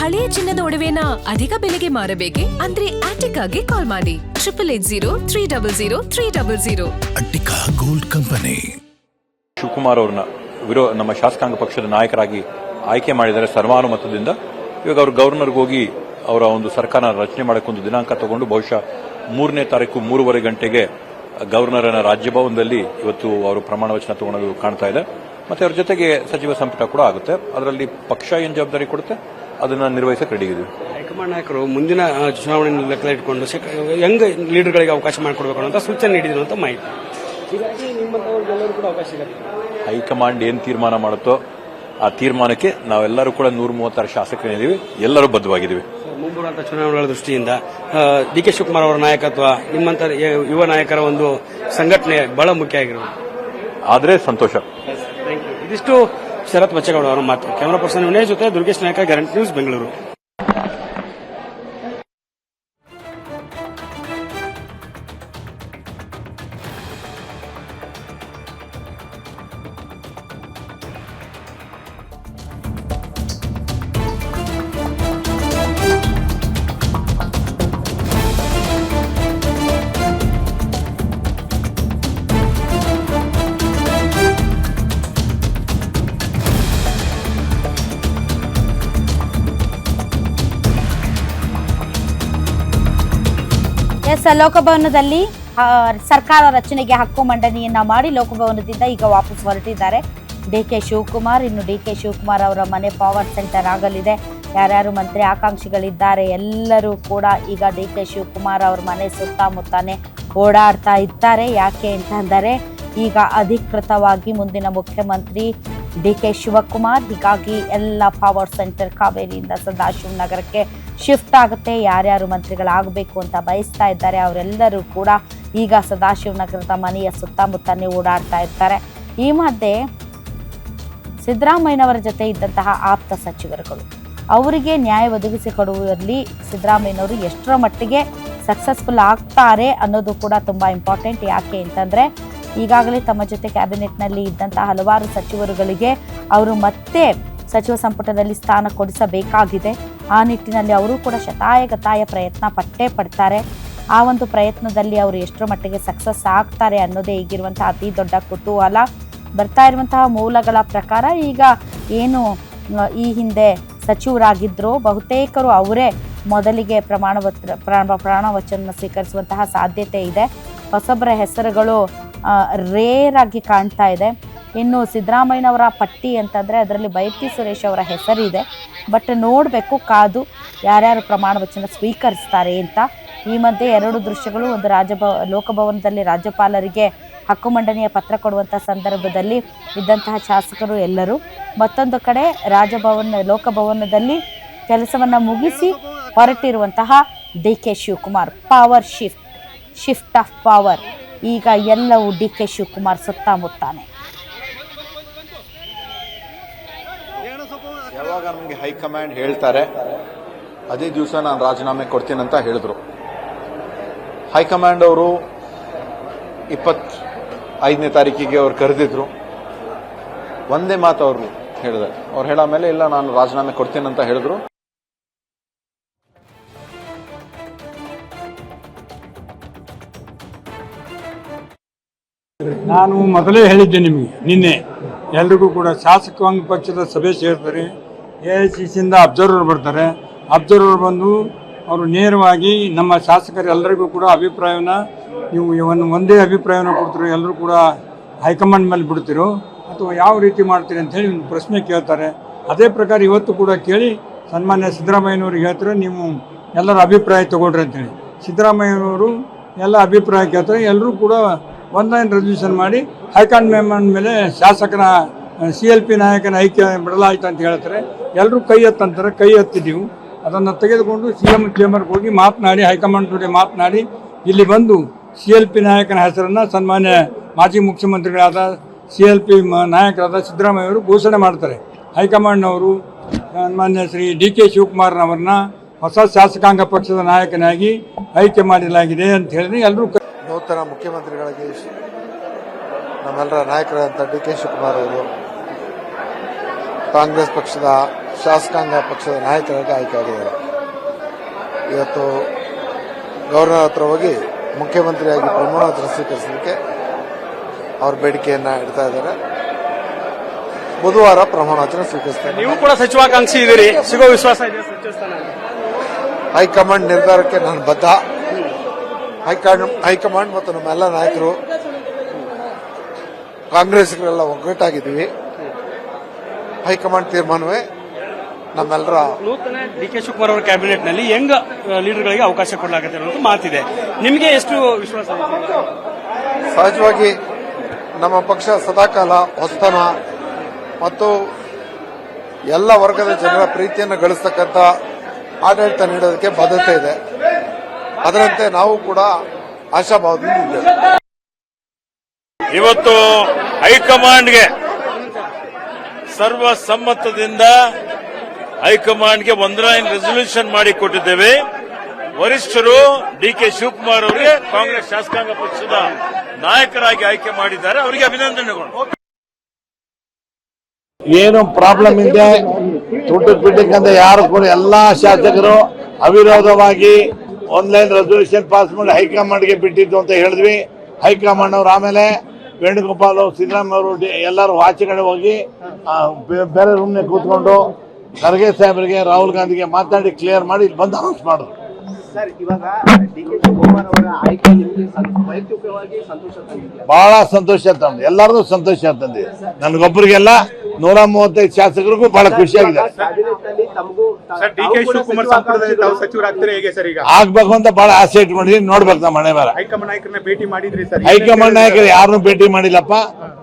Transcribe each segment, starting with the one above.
ಹಳೆಯ ಚಿನ್ನದ ಒಡವೆನ ಅಧಿಕ ಬೆಲೆಗೆ ಮಾರಬೇಕೆ ಅಂದ್ರೆ ಆಟಿಕಾಗೆ ಕಾಲ್ ಮಾಡಿ 8803000300. Attica gold company. ಶಿವಕುಮಾರ್ ಅವ್ರನ್ನ ನಮ್ಮ ಶಾಸಕಾಂಗ ಪಕ್ಷದ ನಾಯಕರಾಗಿ ಆಯ್ಕೆ ಮಾಡಿದರೆ ಸರ್ವಾನುಮತದಿಂದ. ಇವಾಗ ಅವರು ಗವರ್ನರ್ಗೆ ಹೋಗಿ ಅವರ ಒಂದು ಸರ್ಕಾರ ರಚನೆ ಮಾಡಕ್ಕೆ ಒಂದು ದಿನಾಂಕ ತಗೊಂಡು ಬಹುಶಃ 3ನೇ ತಾರೀಕು 3:30 ಗಂಟೆಗೆ ಗವರ್ನರ್ನ ರಾಜ್ಯಭವನದಲ್ಲಿ ಇವತ್ತು ಅವರು ಪ್ರಮಾಣ ವಚನ ತಗೊಳ್ಳೋದು ಕಾಣ್ತಾ ಇದೆ. ಮತ್ತೆ ಅವ್ರ ಜೊತೆಗೆ ಸಚಿವ ಸಂಪುಟ ಕೂಡ ಆಗುತ್ತೆ. ಅದರಲ್ಲಿ ಪಕ್ಷ ಏನ್ ಜವಾಬ್ದಾರಿ ಕೊಡುತ್ತೆ ಅದನ್ನ ನಿರ್ವಹಿಸಕ್ಕೆ ರೆಡಿ ಇದೀವಿ. ಹೈಕಮಾಂಡ್ ನಾಯಕರು ಮುಂದಿನ ಚುನಾವಣೆ ಲೆಕ್ಕ ಇಟ್ಕೊಂಡು ಯಂಗ್ ಲೀಡರ್ಗಳಿಗೆ ಅವಕಾಶ ಮಾಡಿಕೊಡ್ಬೇಕು ಅಂತ ಸೂಚನೆ ನೀಡಿದ್ರು ಅಂತ ಮಾಹಿತಿ. ಹೀಗಾಗಿ ನಿಮ್ಮಂತವ್ರಿಗೆಲ್ಲರೂ ಕೂಡ ಅವಕಾಶ ಸಿಗುತ್ತೆ. ಹೈಕಮಾಂಡ್ ಏನ್ ತೀರ್ಮಾನ ಮಾಡುತ್ತೋ ಆ ತೀರ್ಮಾನಕ್ಕೆ ನಾವೆಲ್ಲರೂ ಕೂಡ 136 ಶಾಸಕರಿದ್ದೀವಿ, ಎಲ್ಲರೂ ಬದ್ಧವಾಗಿದ್ದೀವಿ. ಮುಂಬರುವಂತಹ ಚುನಾವಣೆಗಳ ದೃಷ್ಟಿಯಿಂದ ಡಿ.ಕೆ. ಶಿವಕುಮಾರ್ ಅವರ ನಾಯಕತ್ವ ನಿಮ್ಮಂತ ಯುವ ನಾಯಕರ ಒಂದು ಸಂಘಟನೆ ಬಹಳ ಮುಖ್ಯ ಆಗಿರೋದು. ಆದ್ರೆ ಸಂತೋಷ. ಇದಿಷ್ಟು ಶರತ್ ಬಚ್ಚೇಗೌಡ ಅವರ ಮಾತು. ಕ್ಯಾಮರಾ ಪರ್ಸನ್ ವಿನಯ್ ಜೊತೆ ದುರ್ಗೇಶ್ ನಾಯಕ, ಗ್ಯಾರಂಟಿ ನ್ಯೂಸ್, ಬೆಂಗಳೂರು. ಲೋಕಭವನದಲ್ಲಿ ಸರ್ಕಾರ ರಚನೆಗೆ ಹಕ್ಕು ಮಂಡನೆಯನ್ನ ಮಾಡಿ ಲೋಕಭವನದಿಂದ ಈಗ ವಾಪಸ್ ಹೊರಟಿದ್ದಾರೆ ಡಿ.ಕೆ. ಶಿವಕುಮಾರ್. ಇನ್ನು ಡಿ.ಕೆ. ಶಿವಕುಮಾರ್ ಅವರ ಮನೆ ಪವರ್ ಸೆಂಟರ್ ಆಗಲಿದೆ. ಯಾರ್ಯಾರು ಮಂತ್ರಿ ಆಕಾಂಕ್ಷಿಗಳಿದ್ದಾರೆ ಎಲ್ಲರೂ ಕೂಡ ಈಗ ಡಿ.ಕೆ. ಶಿವಕುಮಾರ್ ಅವ್ರ ಮನೆ ಸುತ್ತಮುತ್ತಾನೆ ಓಡಾಡ್ತಾ ಇದ್ದಾರೆ. ಯಾಕೆ ಅಂತಂದರೆ ಈಗ ಅಧಿಕೃತವಾಗಿ ಮುಂದಿನ ಮುಖ್ಯಮಂತ್ರಿ ಡಿ.ಕೆ. ಶಿವಕುಮಾರ್. ಹೀಗಾಗಿ ಎಲ್ಲ ಪವರ್ ಸೆಂಟರ್ ಕಾವೇರಿಯಿಂದ ಸದಾಶಿವನಗರಕ್ಕೆ ಶಿಫ್ಟ್ ಆಗುತ್ತೆ. ಯಾರ್ಯಾರು ಮಂತ್ರಿಗಳಾಗಬೇಕು ಅಂತ ಬಯಸ್ತಾ ಇದ್ದಾರೆ ಅವರೆಲ್ಲರೂ ಕೂಡ ಈಗ ಸದಾಶಿವನಗರದ ಮನೆಯ ಸುತ್ತಮುತ್ತನೇ ಓಡಾಡ್ತಾ ಇರ್ತಾರೆ. ಈ ಮಧ್ಯೆ ಸಿದ್ದರಾಮಯ್ಯನವರ ಜೊತೆ ಇದ್ದಂತಹ ಆಪ್ತ ಸಚಿವರುಗಳು ಅವರಿಗೆ ನ್ಯಾಯ ಒದಗಿಸಿಕೊಡುವಲ್ಲಿ ಸಿದ್ದರಾಮಯ್ಯನವರು ಎಷ್ಟರ ಮಟ್ಟಿಗೆ ಸಕ್ಸಸ್ಫುಲ್ ಆಗ್ತಾರೆ ಅನ್ನೋದು ಕೂಡ ತುಂಬ ಇಂಪಾರ್ಟೆಂಟ್. ಯಾಕೆ ಅಂತಂದರೆ ಈಗಾಗಲೇ ತಮ್ಮ ಜೊತೆ ಕ್ಯಾಬಿನೆಟ್ನಲ್ಲಿ ಇದ್ದಂತಹ ಹಲವಾರು ಸಚಿವರುಗಳಿಗೆ ಅವರು ಮತ್ತೆ ಸಚಿವ ಸಂಪುಟದಲ್ಲಿ ಸ್ಥಾನ ಕೊಡಿಸಬೇಕಾಗಿದೆ. ಆ ನಿಟ್ಟಿನಲ್ಲಿ ಅವರು ಕೂಡ ಶತಾಯಗತಾಯ ಪ್ರಯತ್ನ ಪಡ್ತಾರೆ. ಆ ಒಂದು ಪ್ರಯತ್ನದಲ್ಲಿ ಅವರು ಎಷ್ಟರ ಮಟ್ಟಿಗೆ ಸಕ್ಸಸ್ ಆಗ್ತಾರೆ ಅನ್ನೋದೇ ಈಗಿರುವಂತಹ ಅತಿ ದೊಡ್ಡ ಕುತೂಹಲ. ಬರ್ತಾ ಇರುವಂತಹ ಮೂಲಗಳ ಪ್ರಕಾರ ಈಗ ಏನು ಈ ಹಿಂದೆ ಸಚಿವರಾಗಿದ್ರೋ ಬಹುತೇಕರು ಅವರೇ ಮೊದಲಿಗೆ ಪ್ರಮಾಣ ವಚನ ಸ್ವೀಕರಿಸುವಂತಹ ಸಾಧ್ಯತೆ ಇದೆ. ಹೊಸಬರ ಹೆಸರುಗಳು ರೇರ್ ಆಗಿ ಕಾಣ್ತಾ ಇದೆ. ಇನ್ನು ಸಿದ್ದರಾಮಯ್ಯನವರ ಪಟ್ಟಿ ಅಂತಂದರೆ ಅದರಲ್ಲಿ ಬೈರತಿ ಸುರೇಶ್ ಅವರ ಹೆಸರಿದೆ. ಬಟ್ ನೋಡಬೇಕು ಕಾದು ಯಾರ್ಯಾರು ಪ್ರಮಾಣ ವಚನ ಸ್ವೀಕರಿಸ್ತಾರೆ ಅಂತ. ಈ ಮಧ್ಯೆ 2 ದೃಶ್ಯಗಳು, ಒಂದು ಲೋಕಭವನದಲ್ಲಿ ರಾಜ್ಯಪಾಲರಿಗೆ ಹಕ್ಕು ಮಂಡನೆಯ ಪತ್ರ ಕೊಡುವಂಥ ಸಂದರ್ಭದಲ್ಲಿ ಇದ್ದಂತಹ ಶಾಸಕರು ಎಲ್ಲರೂ, ಮತ್ತೊಂದು ಕಡೆ ಲೋಕಭವನದಲ್ಲಿ ಕೆಲಸವನ್ನು ಮುಗಿಸಿ ಹೊರಟಿರುವಂತಹ DK. Shivakumar. Power shift of power. ಈಗ ಎಲ್ಲವೂ ಡಿ.ಕೆ. ಶಿವಕುಮಾರ್ ಸುತ್ತಮುತ್ತಾನೆ. ಯಾವಾಗ ನಮಗೆ ಹೈಕಮಾಂಡ್ ಹೇಳ್ತಾರೆ ಅದೇ ದಿವಸ ನಾನು ರಾಜೀನಾಮೆ ಕೊಡ್ತೀನಿ ಅಂತ ಹೇಳಿದ್ರು. ಹೈಕಮಾಂಡ್ ಅವರು 25ನೇ ತಾರೀಕಿಗೆ ಅವ್ರು ಕರೆದಿದ್ರು. ಒಂದೇ ಮಾತು ಅವರು ಹೇಳಿದೆ. ಅವ್ರು ಹೇಳೋ ಮೇಲೆ ಇಲ್ಲ ನಾನು ರಾಜೀನಾಮೆ ಕೊಡ್ತೀನಿ ಅಂತ ಹೇಳಿದ್ರು. ನಾನು ಮೊದಲೇ ಹೇಳಿದ್ದೆ ನಿಮಗೆ ನಿನ್ನೆ, ಎಲ್ರಿಗೂ ಕೂಡ ಶಾಸಕಾಂಗ ಪಕ್ಷದ ಸಭೆ ಸೇರ್ತಾರೆ. AICCಯಿಂದ ಅಬ್ಸರ್ವರ್ ಬರ್ತಾರೆ. ಅಬ್ಸರ್ವರ್ ಬಂದು ಅವರು ನೇರವಾಗಿ ನಮ್ಮ ಶಾಸಕರೆಲ್ಲರಿಗೂ ಕೂಡ ಅಭಿಪ್ರಾಯವನ್ನು ನೀವು ಒಂದೇ ಅಭಿಪ್ರಾಯವನ್ನು ಕೊಡ್ತೀರೋ, ಎಲ್ಲರೂ ಕೂಡ ಹೈಕಮಾಂಡ್ ಮೇಲೆ ಬಿಡ್ತೀರೋ ಅಥವಾ ಯಾವ ರೀತಿ ಮಾಡ್ತೀರಿ ಅಂತೇಳಿ ಒಂದು ಪ್ರಶ್ನೆ ಕೇಳ್ತಾರೆ. ಅದೇ ಪ್ರಕಾರ ಇವತ್ತು ಕೂಡ ಕೇಳಿ ಸನ್ಮಾನ್ಯ ಸಿದ್ದರಾಮಯ್ಯನವ್ರಿಗೆ ಹೇಳ್ತಾರೆ ನೀವು ಎಲ್ಲರ ಅಭಿಪ್ರಾಯ ತಗೊಳ್ರಿ ಅಂತೇಳಿ. ಸಿದ್ದರಾಮಯ್ಯನವರು ಎಲ್ಲ ಅಭಿಪ್ರಾಯ ಕೇಳ್ತಾರೆ. ಎಲ್ಲರೂ ಕೂಡ ಆನ್ಲೈನ್ ರೆಸಲ್ಯೂಷನ್ ಮಾಡಿ ಹೈಕಮಾಂಡ್ ಮೇಲೆ ಶಾಸಕನ CLP ನಾಯಕನ ಐಕ್ಯ ಬಿಡಲಾಯ್ತು ಅಂತ ಹೇಳ್ತಾರೆ. ಎಲ್ಲರೂ ಕೈ ಎತ್ತಂತಾರೆ. ಕೈ ಎತ್ತಿದ್ದೀವಿ. ಅದನ್ನು ತೆಗೆದುಕೊಂಡು CM ಚೇಂಬರ್ಗೆ ಹೋಗಿ ಮಾತನಾಡಿ, ಹೈಕಮಾಂಡ್ ಜೊತೆ ಮಾತನಾಡಿ ಇಲ್ಲಿ ಬಂದು CLP ನಾಯಕನ ಹೆಸರನ್ನು ಸನ್ಮಾನ್ಯ ಮಾಜಿ ಮುಖ್ಯಮಂತ್ರಿಗಳಾದ CLP ನಾಯಕರಾದ ಸಿದ್ದರಾಮಯ್ಯವರು ಘೋಷಣೆ ಮಾಡ್ತಾರೆ. ಹೈಕಮಾಂಡ್ನವರು ಸನ್ಮಾನ್ಯ ಶ್ರೀ ಡಿ.ಕೆ. ಶಿವಕುಮಾರ್ನವರನ್ನ ಹೊಸ ಶಾಸಕಾಂಗ ಪಕ್ಷದ ನಾಯಕನಾಗಿ ಆಯ್ಕೆ ಮಾಡಲಾಗಿದೆ ಅಂತ ಹೇಳಿದ್ರೆ ಎಲ್ಲರೂ ನೂತನ ಮುಖ್ಯಮಂತ್ರಿಗಳಿಗೆ ನಮ್ಮೆಲ್ಲರ ನಾಯಕರಾದಂಥ ಡಿ.ಕೆ. ಶಿವಕುಮಾರ್ ಅವರು ಕಾಂಗ್ರೆಸ್ ಪಕ್ಷದ ಶಾಸಕಾಂಗ ಪಕ್ಷದ ನಾಯಕರಾಗಿ ಆಯ್ಕೆ ಆಗಿದ್ದಾರೆ. ಇವತ್ತು ಗವರ್ನರ್ ಹತ್ರ ಹೋಗಿ ಮುಖ್ಯಮಂತ್ರಿಯಾಗಿ ಪ್ರಮಾಣ ವಚನ ಸ್ವೀಕರಿಸಲಿಕ್ಕೆ ಅವ್ರ ಬೇಡಿಕೆಯನ್ನ ಇಡ್ತಾ ಇದ್ದಾರೆ. ಬುಧವಾರ ಪ್ರಮಾಣ ವಚನ ಸ್ವೀಕರಿಸ್ತಾರೆ. ನೀವು ಕೂಡ ಸಚಿವಾಕಾಂಕ್ಷಿ ಇದ್ದೀರಿ, ಸಿಗೋ ವಿಶ್ವಾಸ ಇದೆ ಸಚಿವ ಸ್ಥಾನ? ಹೈಕಮಾಂಡ್ ನಿರ್ಧಾರಕ್ಕೆ ನಾನು ಬದ್ಧ. ಹೈಕಮಾಂಡ್ ಮತ್ತು ನಮ್ಮೆಲ್ಲ ನಾಯಕರು ಕಾಂಗ್ರೆಸ್ಗಳೆಲ್ಲ ಒಗ್ಗಟ್ಟಾಗಿದ್ದೀವಿ. ಹೈಕಮಾಂಡ್ ತೀರ್ಮಾನವೇ ನಮ್ಮೆಲ್ಲರ. ನೂತನ ಡಿ ಕೆ ಶಿವಕುಮಾರ್ ಅವರ ಕ್ಯಾಬಿನೆಟ್ ನಲ್ಲಿ ಯಂಗ್ ಲೀಡರ್ಗಳಿಗೆ ಅವಕಾಶ ಕೊಡಲಾಗುತ್ತೆ ಅನ್ನೋದು ಮಾತಿದೆ. ನಿಮಗೆ ಎಷ್ಟು ವಿಶ್ವಾಸ ಇದೆ? ಸಹಜವಾಗಿ ನಮ್ಮ ಪಕ್ಷ ಸದಾಕಾಲ ಹೊಸತನ ಮತ್ತು ಎಲ್ಲ ವರ್ಗದ ಜನರ ಪ್ರೀತಿಯನ್ನು ಗಳಿಸ್ತಕ್ಕಂಥ ಆಡಳಿತ ನೀಡೋದಕ್ಕೆ ಬದ್ಧತೆ ಇದೆ. ಅದರಂತೆ ನಾವು ಕೂಡ ಆಶಾಭಾವದಿಂದ ಇದ್ದೇವೆ. ಇವತ್ತು ಹೈಕಮಾಂಡ್ಗೆ ಸರ್ವಸಮ್ಮತದಿಂದ ಹೈಕಮಾಂಡ್ಗೆ 1 ಲೈನ್ ರೆಸಲ್ಯೂಷನ್ ಮಾಡಿ ಕೊಟ್ಟಿದ್ದೇವೆ. ವರಿಷ್ಠರು ಡಿ ಕೆ ಶಿವಕುಮಾರ್ ಅವರಿಗೆ ಕಾಂಗ್ರೆಸ್ ಶಾಸಕಾಂಗ ಪಕ್ಷದ ನಾಯಕರಾಗಿ ಆಯ್ಕೆ ಮಾಡಿದ್ದಾರೆ. ಅವರಿಗೆ ಅಭಿನಂದನೆಗಳು. ಏನು ಪ್ರಾಬ್ಲಮ್ ಇದೆ ತುಟ್ಟಕ್ಕೆ ಯಾರು ಕೂಡ ಎಲ್ಲಾ ಶಾಸಕರು ಅವಿರೋಧವಾಗಿ 1 ಲೈನ್ ರೆಸಲ್ಯೂಷನ್ ಪಾಸ್ ಮಾಡಿ ಹೈಕಮಾಂಡ್ಗೆ ಬಿಟ್ಟಿದ್ದು ಅಂತ ಹೇಳಿದ್ವಿ. ಹೈಕಮಾಂಡ್ ಅವರು ಆಮೇಲೆ ವೇಣುಗೋಪಾಲ್ ಸಿದ್ದರಾಮಯ್ಯ ಅವರು ಎಲ್ಲರೂ ಆಚೆ ಕಡೆ ಹೋಗಿ ಬೇರೆ ರೂಮ್ನೆ ಕೂತ್ಕೊಂಡು ಖರ್ಗೆ ಸಾಹೇಬರಿಗೆ ರಾಹುಲ್ ಗಾಂಧಿಗೆ ಮಾತಾಡಿ ಕ್ಲಿಯರ್ ಮಾಡಿ ಇಲ್ಲಿ ಬಂದು ಅನೌನ್ಸ್ ಮಾಡಿದ್ರು. ಬಹಳ ಸಂತೋಷ ತಂದು ಎಲ್ಲರಿಗೂ ಸಂತೋಷ ತಂದಿದೆ. ನನಗೊಬ್ಬರಿಗೆಲ್ಲ 135 ಶಾಸಕರಿಗೂ ಬಹಳ ಖುಷಿಯಾಗಿದೆ. ಆಗ್ಬೇಕು ಅಂತ ಬಹಳ ಆಸೆ ಇಟ್ಕೊಂಡಿದ್ದೀನಿ. ನೋಡ್ಬೇಕು ನಮ್ಮ ಮನೆ ಬಾರ. ಹೈಕಮಾಂಡ್ ನಾಯಕರು ಯಾರನ್ನೂ ಭೇಟಿ ಮಾಡಿಲ್ಲಪ್ಪ.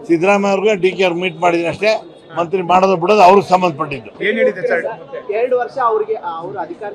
ಸಿದ್ದರಾಮಯ್ಯ ಅವ್ರಿಗೆ ಡಿ ಕೆ ಅವ್ರು ಮೀಟ್ ಮಾಡಿದೀನಿ ಅಷ್ಟೇ. ಮಂತ್ರಿ ಮಾಡೋದು ಬಿಡೋದು ಅವ್ರಿಗೆ ಸಂಬಂಧಪಟ್ಟಿದ್ದು. 2 ವರ್ಷ ಅವರಿಗೆ ಅವರು ಅಧಿಕಾರ